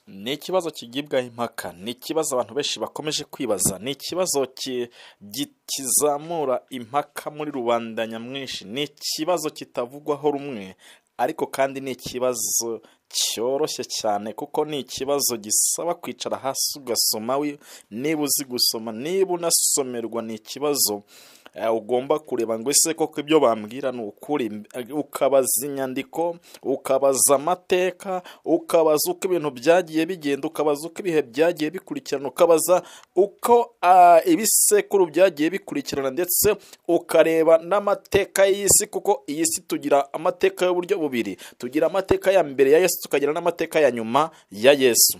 Ni ikibazo kigibwaho impaka, ni ikibazo abantu benshi bakomeje kwibaza, ni ikibazo kizamura impaka muri rubanda nyamwinshi, ni ikibazo kitavugwaho rumwe, ariko kandi ni ikibazo cyoroshye cyane kuko ni ikibazo gisaba kwicara hasi ugasoma, niba uzi gusoma, niba unasomerwa, ni ikibazo ugomba kureba ngo ese koko ibyo bambwira ni ukuri, ukabaza inyandiko, ukabaza amateka, ukabaza uko ibintu byagiye bigenda, ukabaza uko ibihe byagiye bikurikirana, ukabaza uko ibisekuru byagiye bikurikirana, ndetse ukareba n'amateka y'isi, kuko iyi si tugira amateka y'uburyo bubiri, tugira amateka ya mbere ya Yesu, tukagira n'amateka ya nyuma ya Yesu.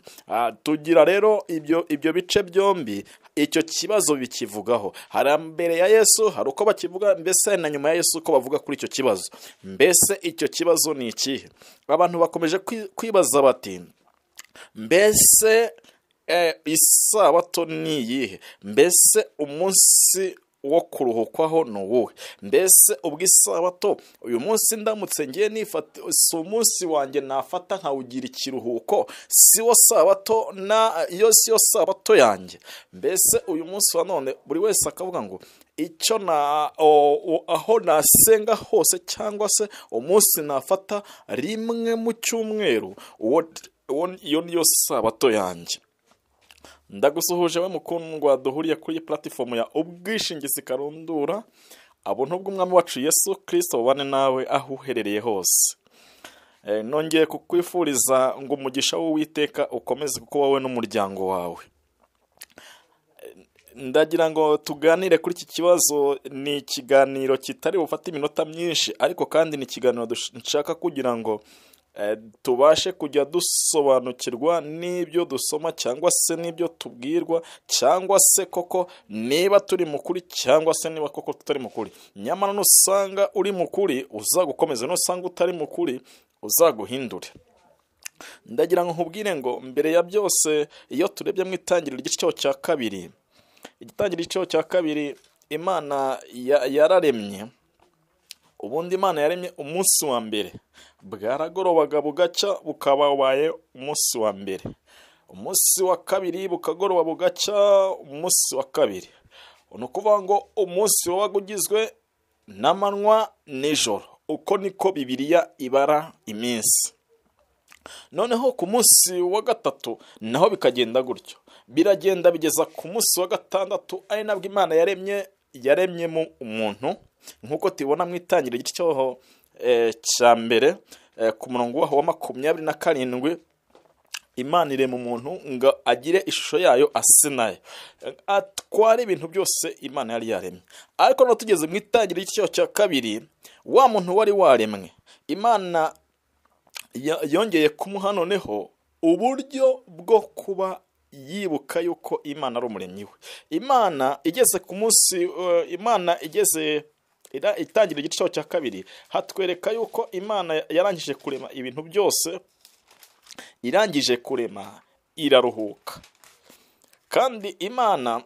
Tugira rero ibyo bice byombi, icyo kibazo bikivugaho. Hari mbere ya Yesu, hari uko bakivuga, mbese na nyuma ya Yesu uko bavuga kuri icyo kibazo. Mbese icyo kibazo ni ikihe? Abantu bakomeje kwibaza bati, mbese isabato ni iyihe? Mbese umunsi wo kuruhukwaho ni uwuhe? Mbese ubwo isabato uyu munsi ndamutse ngiye nifata, si umunsi wanjye nafata nkawugira ikiruhuko, si wo sabato, iyo si yo sabato yanjye? Mbese uyu munsi wa none buri wese akavuga ngo icyo aho nasenga hose, cyangwa se umunsi nafata rimwe mu cyumweru, iyo niyo sabato yanjye. Ndagusuhuje we mukundwa, duhuriye kuri platform ya ubwishingizi Karundura. Abuntu bw'umwami wacu Yesu Kristo bubane nawe aho uherereye hose. Nongeye kukwifuriza ngo umugisha w'Uwiteka ukomeze kuko wowe n'umuryango wawe. Ndagira ngo tuganire kuri iki kibazo. Ni ikiganiro kitari bufate iminota myinshi, ariko kandi ni ikiganiro nshaka kugira ngo tubashe kujya dusobanukirwa n'ibyo dusoma, cyangwa se n'ibyo tubwirwa, cyangwa se koko niba turi mu kuri, cyangwa se niba koko tutari mu kuri. Nyamara nusanga uri mu kuri uzagukomeze, nusanga utari mu kuri uzaguhindure. Ndagira ngo nkubwire ngo mbere ya byose, iyo turebye mu itangiriro ry'igice cya kabiri, Imana yararemye. Ubundi Imana yaremye umunsi wa mbere, bwaragorobaga bugacya bukaba wabaye umunsi wa mbere, umunsi wa kabiri bukagoroba bugacya umunsi wa kabiri. Ni ukuvuga ngo umunsi wabaga ugizwe n'amanywa n'ijoro. Uko niko Bibiliya ibara iminsi. Noneho ku munsi wa gatatu naho bikagenda gutyo, biragenda bigeza ku munsi wa gatandatu, ari nabwo Imana yaremyemo umuntu, nk'uko tubibona mu itangiriro ry'igice cya mbere ku murongo wa 27. Imana irema umuntu ngo agire ishusho yayo, ase nayo, atware ibintu byose Imana yari yaremye. Ariko no tugeze mu itangiriro ry'igice cya kabiri, wa muntu wari waremwe, Imana yongeye kumuha noneho uburyo bwo kuba yibuka yuko Imana ari umuremyi we. Imana igeze ku munsi, itangira igice cya kabiri, hatwereka yuko Imana yarangije kurema ibintu byose, irangije kurema iraruhuka. Kandi Imana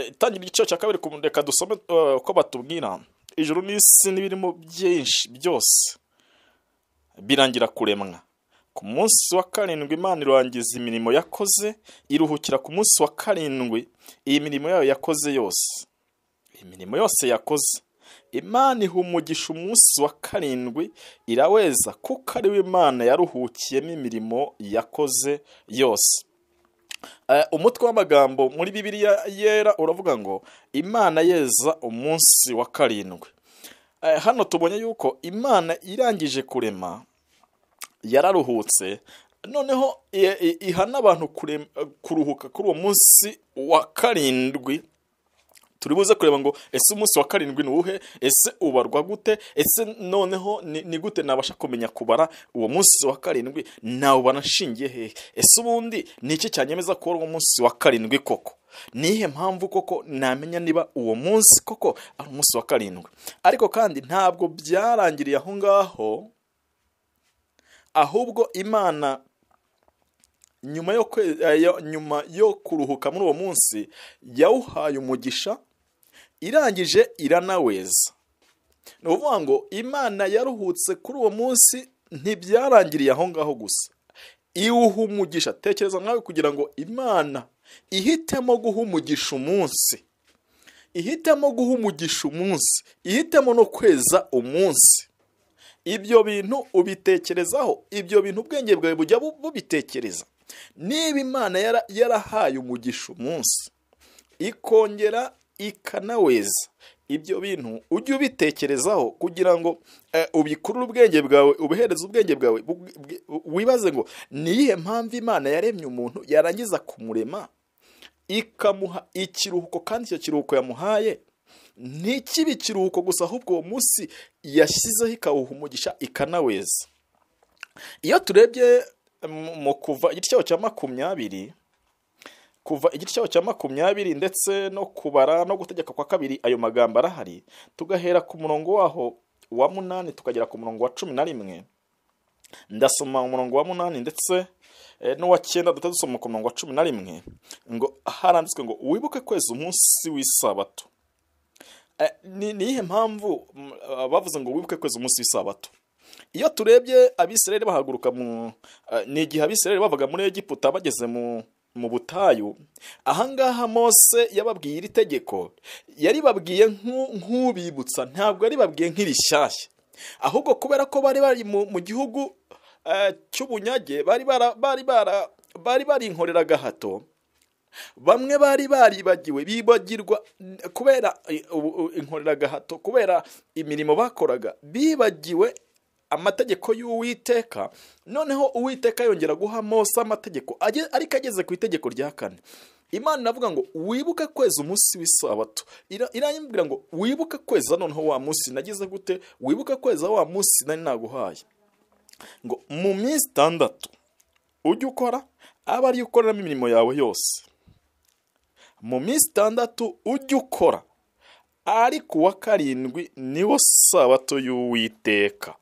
itangira igice cya kabiri, reka dusome ko batubwira, ijuru n'isi n'ibirimo byinshi byose birangira kuremwa. Ku munsi wa karindwi Imana irangiza imirimo yakoze, iruhukira ku munsi wa karindwi iyi mirimo yayo yakoze yose. Imirimo yose yakoze, Imana iha umugisha umunsi wa karindwi, iraweza kuko ari we Imana yaruhukiyemo imirimo yakoze yose. Umutwe w'amagambo muri Bibiliya yera uravuga ngo Imana yeza umunsi wa karindwi. Hano tubonye yuko Imana irangije kurema, yararuhutse, noneho ihana abantu kuruhuka kuri uwo munsi wa karindwi. Turi buze kureba ngo ese umunsi wa karindwi ni uwuhe, ese ubarwa gute, ese noneho ni gute nabasha kumenya kubara uwo munsi wa karindwi, nawe banashingiye hehe, ese ubundi ni iki cyanyemeza ko uwo munsi wa karindwi koko, nihe mpamvu koko namenya niba uwo munsi koko ari umunsi wa karindwi. Ariko kandi ntabwo byarangiriye aho ngaho, ahubwo Imana nyuma yo kuruhuka muri uwo munsi yawuhaye umugisha, irangije iranaweza. Ni ukuvuga ngo Imana yaruhutse kuri uwo munsi, ntibyarangiriye aho ngaho gusa, iwuha umugisha. Tekereza nawe kugira ngo Imana ihitemo guha umugisha umunsi, ihitemo guha umugisha umunsi, ihitemo no kweza umunsi. Ibyo bintu ubitekerezaho, ibyo bintu ubwenge bwawe bujya bubitekereza. Niba Imana yarahaye umugisha umunsi, ikongera ikanaweza, ibyo bintu ujye ubitekerezaho kugira ngo ubikurure ubwenge bwawe, ubihereze ubwenge bwawe, wibaze ngo niyihe mpamvu Imana yaremye umuntu yarangiza kumurema ikamuha ikiruhuko, kandi icyo kiruhuko yamuhaye ntikibe ikiruhuko gusa, ahubwo uwo munsi yashyizeho ikawuha umugisha ikanaweza. Iyo turebye mu kuva igice cya 20, kuva igice cya 20 ndetse no kubara no gutegeka kwa 2, ayo magambo arahari. Tugahera ku murongo waho wa 8 tukagera ku murongo wa 11. Ndasoma umurongo wa 8 ndetse n'uwa 9, dutadusoma ku murongo wa 11, ngo haranditswe ngo wibuke kweza umunsi w'isabato. Nihe mpamvu bavuze ngo wibuke kweza umunsi w'isabato? Iyo turebye Abisirayeli bahaguruka ni igihe Abisirayeli bavaga muri Egiputa bageze mu butayu, ahangaha Mose yababwiye iri tegeko, yari babwiye nk'ubibutsa, ntabwo yari babwiye nk'irishyashya, ahubwo kubera ko bari mu gihugu cy'ubunyage, bari inkorera gahato, bamwe bari baribagiwe, bibagirwa kubera inkorera gahato, kubera imirimo bakoraga, bibagiwe amategeko y'Uwiteka. Noneho Uwiteka yongera guha Mose amategeko, ariko ageze ku itegeko rya 4, Imana iravuga ngo wibuke kweza umunsi w'isabato. Iranyibwira ngo wibuke kweza noneho wa munsi nagize gute, wibuke kweza wa munsi nari naguhaye, ngo mu minsi 6 ujye ukora, aba ari ukoreramo imirimo yawe yose. Mu minsi 6 ujye ukora, ariko uwa 7 niwo sabato y'Uwiteka.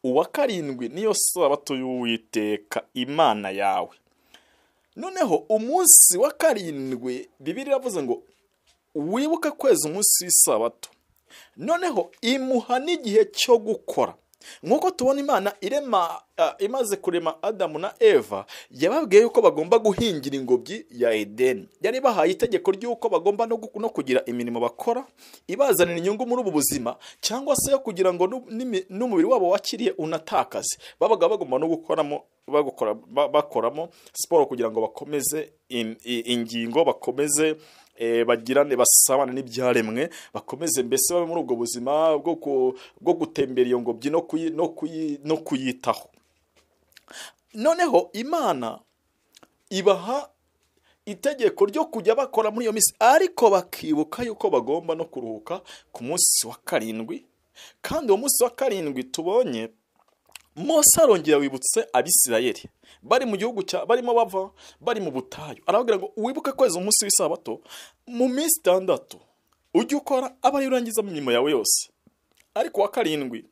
Uwa 7 niyo sabato y'Uwiteka Imana yawe. Noneho umunsi wa 7 Bibiliya iravuze ngo wibuke kweza umunsi w'isabato. Noneho imuha n'igihe cyo gukora. Nk'uko tubona Imana imaze kurema Adamu na Eva, yababwiye yuko bagomba guhingira ingobyi ya Edeni. Yari bahaye itegeko ry'uko bagomba no kugira imirimo bakora ibazanira inyungu muri ubu buzima, cyangwa se yo kugira ngo n'umubiri wabo wakiriye unatakaze. Babaga bagomba no bakoramo siporo kugira ngo bakomeze ingingo, bakomeze bagirane, basabane n'ibyaremwe, bakomeze mbese babe muri ubwo buzima bwo gutembera iyo ngobyi no kuyitaho. Noneho Imana ibaha itegeko ryo kujya bakora muri iyo minsi, ariko bakibuka yuko bagomba no kuruhuka ku munsi wa 7. Kandi uwo munsi wa 7 tubonye Mose arongera wibutse Abisirayeli bari mu gihugu barimo bava, bari mu butayu, arababwira ngo wibuke kweza umunsi w'isabato, mu minsi 6 ujye ukora, aba ari urangiza imirimo yawe yose, ariko wa 7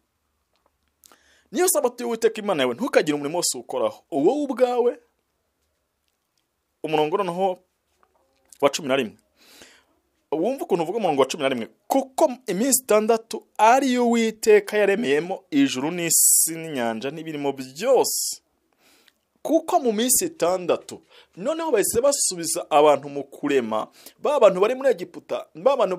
niyo sabato y'Uwiteka Imana yawe, ntukagire umurimo wose ukoraho wowe ubwawe. Umurongo noneho wa 11, wumva ukuntu uvuga umurongo wa 11, kuko iminsi 6 ari yo Uwiteka yaremeyemo ijuru n'isi n'inyanja n'ibirimo byose. Kuko mu minsi 6 noneho bahise basubiza abantu mu kurema, bantu bari muri Egiputa, bantu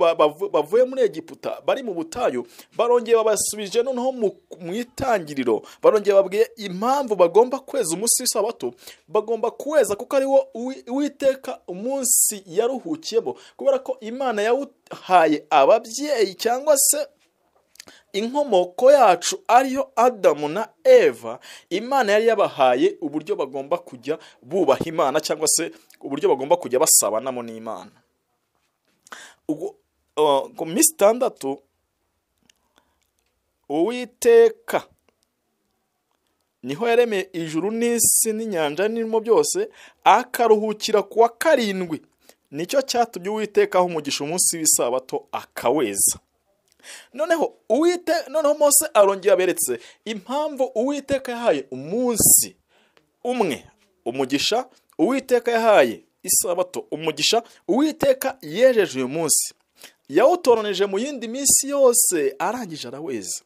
bavuye muri Egiputa bari mu butayu, barongeye babasubije noneho mu itangiriro, barongeye babwiye impamvu bagomba kweza umunsi w'isabato. Bagomba kuweza kuko ari wo Uwiteka umunsi yaruhukiyemo, kubera ko Imana yawuhaye ababyeyi cyangwa se inkomoko yacu ariyo Adamu na Eva. Imana yari yabahaye uburyo bagomba kujya bubaha Imana, cyangwa se uburyo bagomba kujya basabanamo n'Imana. Ku minsi 6 Uwiteka niho yaremeye ijuru n'isi n'inyanja n'ibirimo byose, akaruhukira ku wa 7. Nicyo cyatumye Uwiteka aho umugisha umunsi w'isabato akaweza. Noneho Mose arongera aberetse impamvu Uwiteka yahaye umunsi umwe umugisha, Uwiteka yahaye isabato umugisha. Uwiteka yejeje uyu munsi, yawutoranije mu yindi minsi yose, arangije araweza.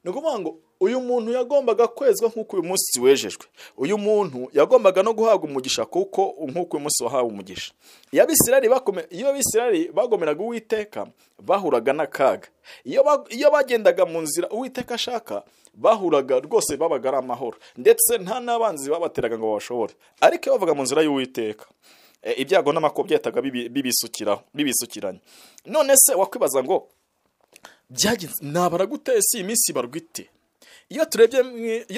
Ni ukuvuga ngo uyu muntu yagombaga kwezwa nk'uko uyu munsi wejejwe. Uyu muntu yagombaga no guhabwa umugisha kuko nk'uko uyu munsi wahawe umugisha. Iyo Abisirayeli bagomeraga Uwiteka bahuraga n'akaga. Iyo bagendaga mu nzira Uwiteka ashaka bahuraga rwose babaga ari amahoro, ndetse nta n'abanzi babateraga ngo babashobore. Ariko iyo bavaga mu nzira y'Uwiteka, ibyago n'amakuba byahitaga bibisukiranye. None se wakwibaza ngo byagenze nabara gute si iminsi barwite? Iyo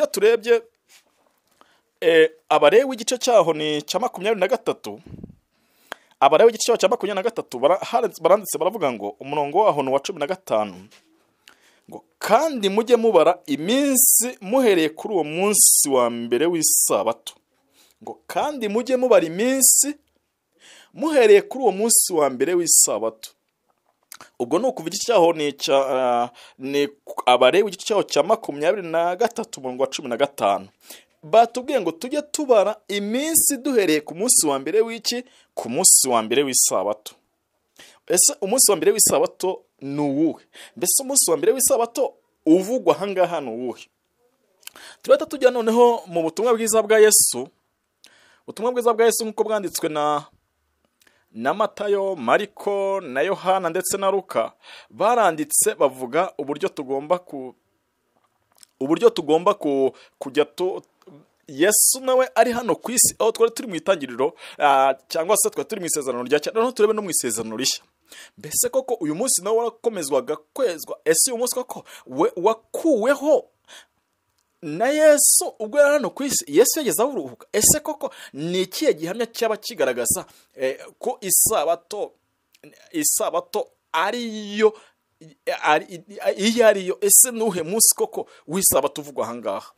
turebye Abalewi igice cyaho ni cya 23, Abalewi igice cyaho cya 23 baranditse baravuga ngo umurongo waho ni wa 15 ngo kandi mujye mubara iminsi muhereye kuri uwo munsi wa mbere w'isabato. Ngo kandi mujye mubara iminsi muhereye kuri uwo munsi wa mbere w'isabato. Ubwo ni ukuva igice cyaho ni Abalewi igice cyaho cya 23 umurongo wa 15. Batubwiye ngo tujye tubara iminsi duhereye ku munsi wa mbere w'iki? Ku munsi wa mbere w'isabato. Ese umunsi wa mbere w'isabato ni uwuhe? Mbese umunsi wa mbere w'isabato uvugwa ahangaha ni uwuhe? Turahita tujya noneho mu butumwa bwiza bwa Yesu. Ubutumwa bwiza bwa Yesu nk'uko bwanditswe na Matayo, Mariko na Yohana ndetse na Luka. Baranditse bavuga uburyo tugomba kujya Yesu nawe ari hano ku isi, aho twari turi mu itangiriro cyangwa se twari turi mu isezerano rya kera, noneho turebe no mu isezerano rishya. Mbese koko uyu munsi nawe warakomezwaga kwezwa? Ese uyu munsi koko wakuweho na Yesu ubwo yari hano ku isi? Yesu yageze aho uruhuka? Ese koko ni ikihe gihamya cyaba kigaragaza ko isabato ariyo ariyo? Ese nuhe munsi koko w'isabato uvugwa ahangaha?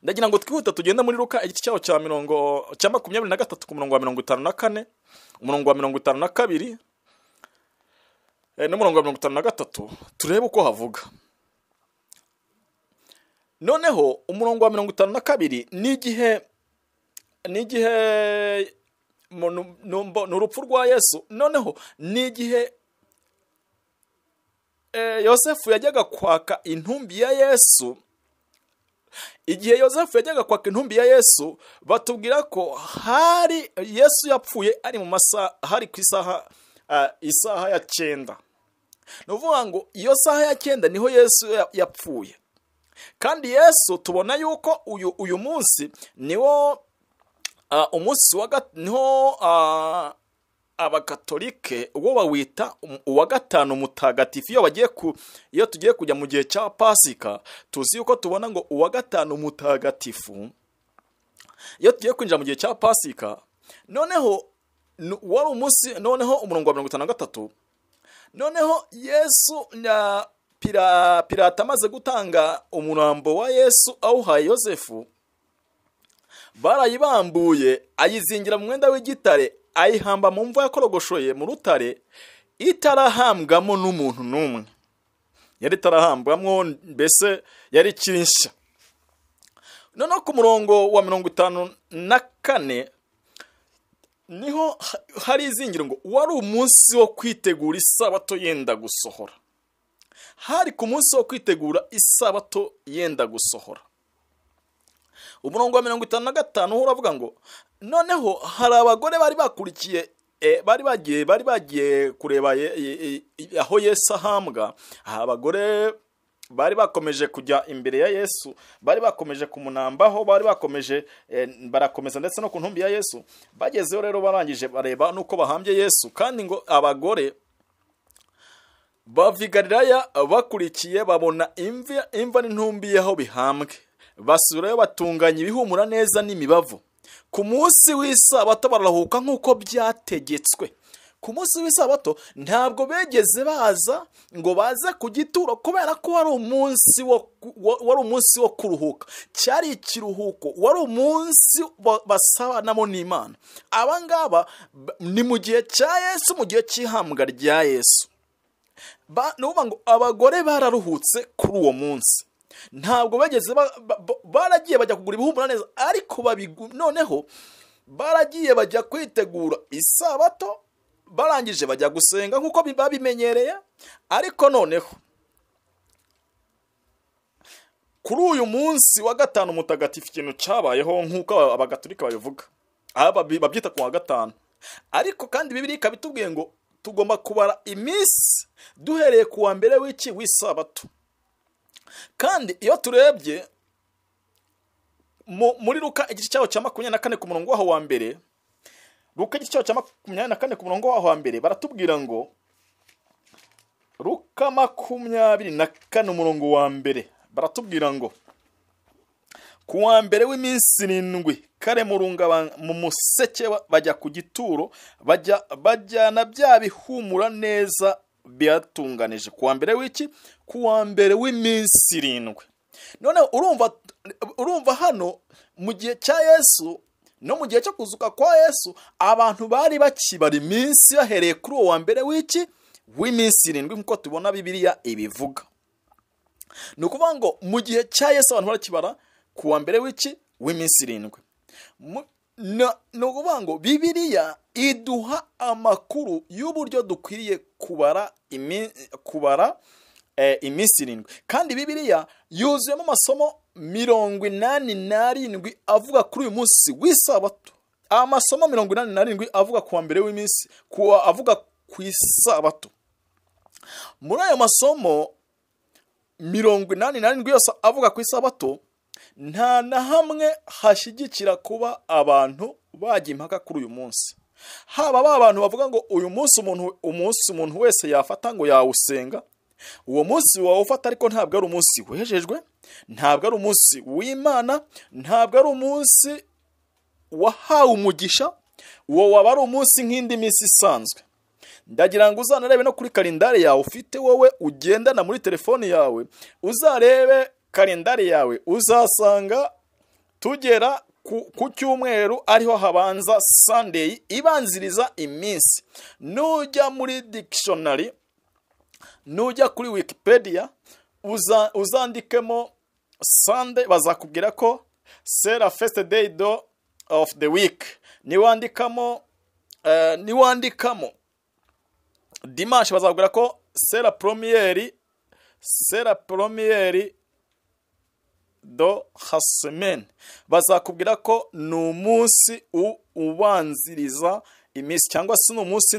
Ndagira ngo twihuta tugenda muri Luka igice cyaho cya 23 ku murongo wa 54, umurongo wa 52 n'umurongo wa 53 turebe uko havuga. Noneho umurongo wa 52 n'igihe n'urupfu rwa Yesu. Noneho n'igihe Yosefu yajyaga kwaka intumbi ya Yesu. Igihe Yosefu yajyaga kwaka intumbi ya Yesu, batubwira ko Yesu yapfuye ari mu masaha, hari ku isaha ya 9. Ni ukuvuga ngo iyo saha ya 9 niho Yesu yapfuye. Kandi Yesu tubona yuko uyu munsi niwo umunsi niho abakatolike uwo bawita uwa gatanu mutagatifu. Iyo tugiye kujya mu gihe cya Pasika, tuzi yuko tubona ngo uwa gatanu mutagatifu iyo tugiye kwinjira mu gihe cya Pasika. Noneho wari umunsi, noneho umurongo wa 53, noneho Yesu Pilato amaze gutanga umurambo wa Yesu awuhaye Yosefu, barayibambuye ayizingira mu mwenda w'igitare, ayihamba mu mva yakorogoshoye mu rutare, itarahambwamo n'umuntu n'umwe. Yari itarahambwamo, mbese yari kinsha. Noneho ku murongo wa 54 niho hari izingiro ngo wari umunsi wo kwitegura isabato yenda gusohora. Hari ku munsi wo kwitegura isabato yenda gusohora. Umurongo wa 55 uravuga ngo noneho hari abagore bari bakurikiye, bari bagiye kureba aho Yesu ahambwa. Abagore bari bakomeje kujya imbere ya Yesu, bari bakomeje kumunambaho, barakomeza ndetse no ku ntumbi ya Yesu. Bagezeho rero barangije bareba nuko bahambye Yesu, kandi ngo abagore bava i Galilaya bakurikiye babona imva n'intumbi yaho bihambwe. Basubirayo batunganya ibihumura neza n'imibavu. Ku munsi w'isabato bararuhuka nk'uko byategetswe. Ku munsi w'isabato ntabwo begeze baza ngo baze ku gituro, kubera ko wari umunsi wo kuruhuka. Cyari ikiruhuko, wari umunsi basabanamo n'Imana. Abangaba ni mu gihe cya Yesu, mu gihe cy'ihambwa rya Yesu. Nuvuga ngo abagore bararuhutse kuri uwo munsi. Ntabwo bageze baragiye bajya kugura ibihumura neza, ariko noneho baragiye bajya kwitegura isabato, barangije bajya gusenga nk'uko babimenyereye. Ariko noneho kuri uyu munsi wa gatanu mutagatifu ikintu cyabayeho nk'uko abagatolika babivuga, babyita ku wa gatanu, ariko kandi Bibiliya ikaba itubwiye ngo tugomba kubara iminsi duhereye ku wa mbere w'isabato. Kandi iyo turebye muri Luka igice cyaho cya 24 ku murongo waho wa mbere, Luka igice cyaho cya 24 ku murongo waho wa mbere, baratubwira ngo Luka 24 umurongo wa mbere, baratubwira ngo ku wa mbere w'iminsi 7 kare mu museke bajya ku gituro, bajyana bya bihumura neza byatunganije. Ku wa mbere ku wa mbere w'iminsi 7. None urumva hano mu gihe cya Yesu no mu gihe cyo kuzuka kwa Yesu, abantu bari bakibara iminsi yahereye kuri uwo wa mbere w'iminsi 7 nk'uko tubona Bibiliya ibivuga. Ni ukuvuga ngo mu gihe cya Yesu abantu barakibara ku wa mbere w'iminsi 7. Ni ukuvuga ngo Bibiliya iduha amakuru y'uburyo dukwiriye kubara iminsi 7. Kandi Bibiliya yuzuyemo amasomo 87 avuga kuri uyu munsi w'isabato. Amasomo 87 avuga ku wa mbere w'iminsi, avuga ku isabato. Muri ayo masomo 87 yose avuga ku isabato, nta na hamwe hashyigikira kuba abantu bajya impaka kuri uyu munsi. Haba abantu bavuga ngo uyu munsi umuntu wese yafata ngo yawusenga, uwo munsi wawufata, ariko ntabwo ari umunsi wejejwe, ntabwo ari umunsi w'Imana, ntabwo ari umunsi wahawe umugisha, uwo waba ari umunsi nk'indi minsi isanzwe. Ndagira ngo uzanarebe no kuri kalendari yawe ufite wowe ugendana muri telefoni yawe, uzarebe kalendari yawe, uzasanga tugera ku cyumweru ariho habanza Sunday ibanziriza iminsi. Nujya muri dictionary, nujya kuri Wikipedia, uzandikemo Sunday, bazakubwira ko c'est la first day of the week. Niwandikamo Dimanche, bazakubwira ko c'est la première do hasmen. Bazakubwira ko ni umunsi ubanziriza iminsi, cyangwa se ni umunsi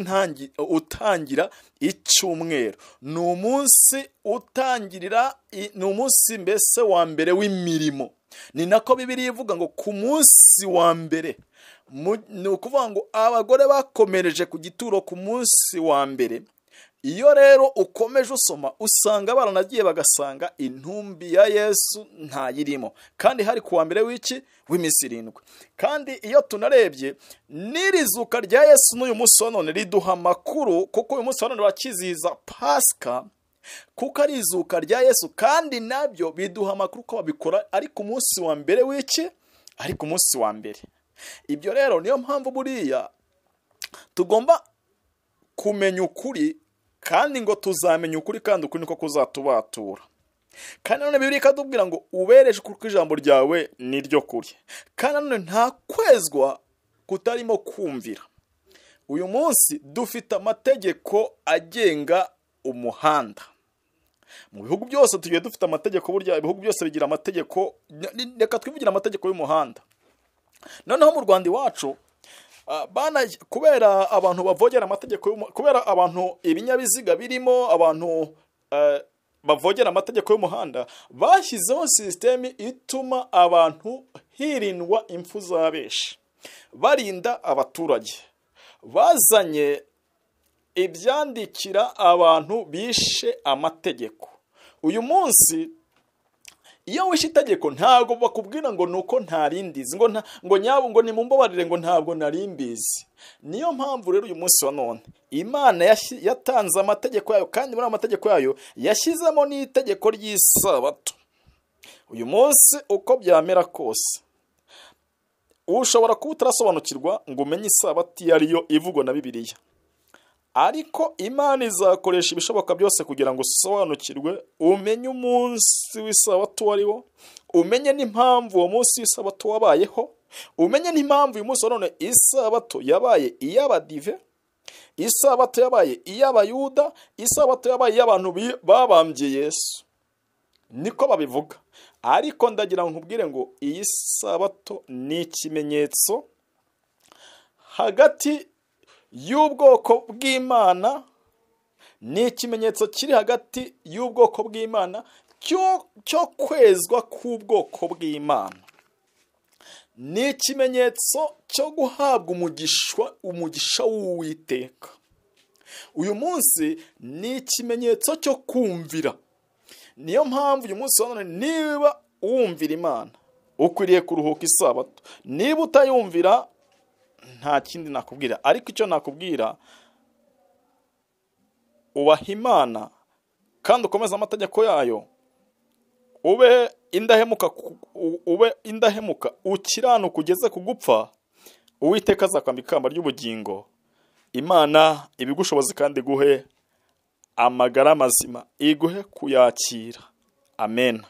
utangira icyumweru, ni umunsi utangirira, ni umunsi mbese wa mbere w'imirimo. Ni nako Bibiliya ivuga ngo ku munsi wa mbere, ni ukuvuga ngo abagore bakomereje ku gituro ku munsi wa mbere. Iyo rero ukomeje usoma, usanga baranagiye bagasanga intumbi ya Yesu ntayirimo, kandi hari ku wa mbere w'iminsi 7. Kandi iyo tunarebye n'irizuka rya Yesu n'uyu munsi wa none riduha amakuru, kuko uyu munsi wa none bakizihiza Pasika, kuko ari izuka rya Yesu, kandi nabyo biduha amakuru ko babikora ari ku munsi wa mbere ari ku munsi wa mbere. Ibyo rero niyo mpamvu buriya tugomba kumenya ukuri, kandi ngo tuzamenya ukuri, kandi ukuri niko kuzatubatura. Kandi none Bibiliya ikatubwira ngo ubereje kuko ijambo ryawe ni ryo kuri. Kandi none nta kwezwa kutarimo kumvira. Uyu munsi dufite amategeko agenga umuhanda. Mu bihugu byose tugiye dufite amategeko, burya ibihugu byose bigira amategeko. Reka twivugira amategeko y'umuhanda. Noneho mu Rwanda iwacu, kubera abantu bavogera amategeko, kubera abantu ibinyabiziga birimo abantu bavogera amategeko y'umuhanda, bashyizeho system ituma abantu hirindwa impfu za benshi, barinda abaturage. Bazanye ibyandikira abantu bishe amategeko. Uyu munsi iyo wishe itegeko ntabwo bakubwira ngo nuko ntarindizi, ngo nyabo ngo nimumbabarire ngo ntabwo narimbizi. Niyo mpamvu rero uyu munsi wa none Imana yatanze amategeko yayo, kandi muri amategeko yayo yashyizemo n'itegeko ry'isabato. Uyu munsi uko byamera kose, ushobora kuba utarasobanukirwa ngo umenye isabato iyo ariyo ivugwa na Bibiliya, ariko Imana izakoresha ibishoboka byose kugira ngo usobanukirwe, umenye umunsi w'isabato wariwo, umenye n'impamvu uwo munsi w'isabato wabayeho, umenye n'impamvu uyu munsi none isabato yabaye iy'abadive, isabato yabaye iy'abayuda, isabato yabaye iy'abantu babambye Yesu. Niko babivuga. ariko ndagira ngo nkubwire ngo iyi sabato ni ikimenyetso hagati y'ubwoko bw'Imana, ni ikimenyetso kiri hagati y'ubwoko bw'Imana cyo kwezwa k'ubwoko bw'Imana, ni ikimenyetso cyo guhabwa umugisha w'Uwiteka. Uyu munsi ni ikimenyetso cyo kumvira. Niyo mpamvu uyu munsi wa none niba wumvira Imana ukwiriye kuruhuka isabato, niba utayumvira nta kindi nakubwira, ariko icyo nakubwira, ubaha Imana kandi ukomeze amategeko yayo, ube indahemuka ukiranuka ugeze ku gupfa, Uwiteka azakwambika ikamba ry'ubugingo. Imana ibigushoboze kandi iguhe amagara mazima, iguhe kuyakira. Amen.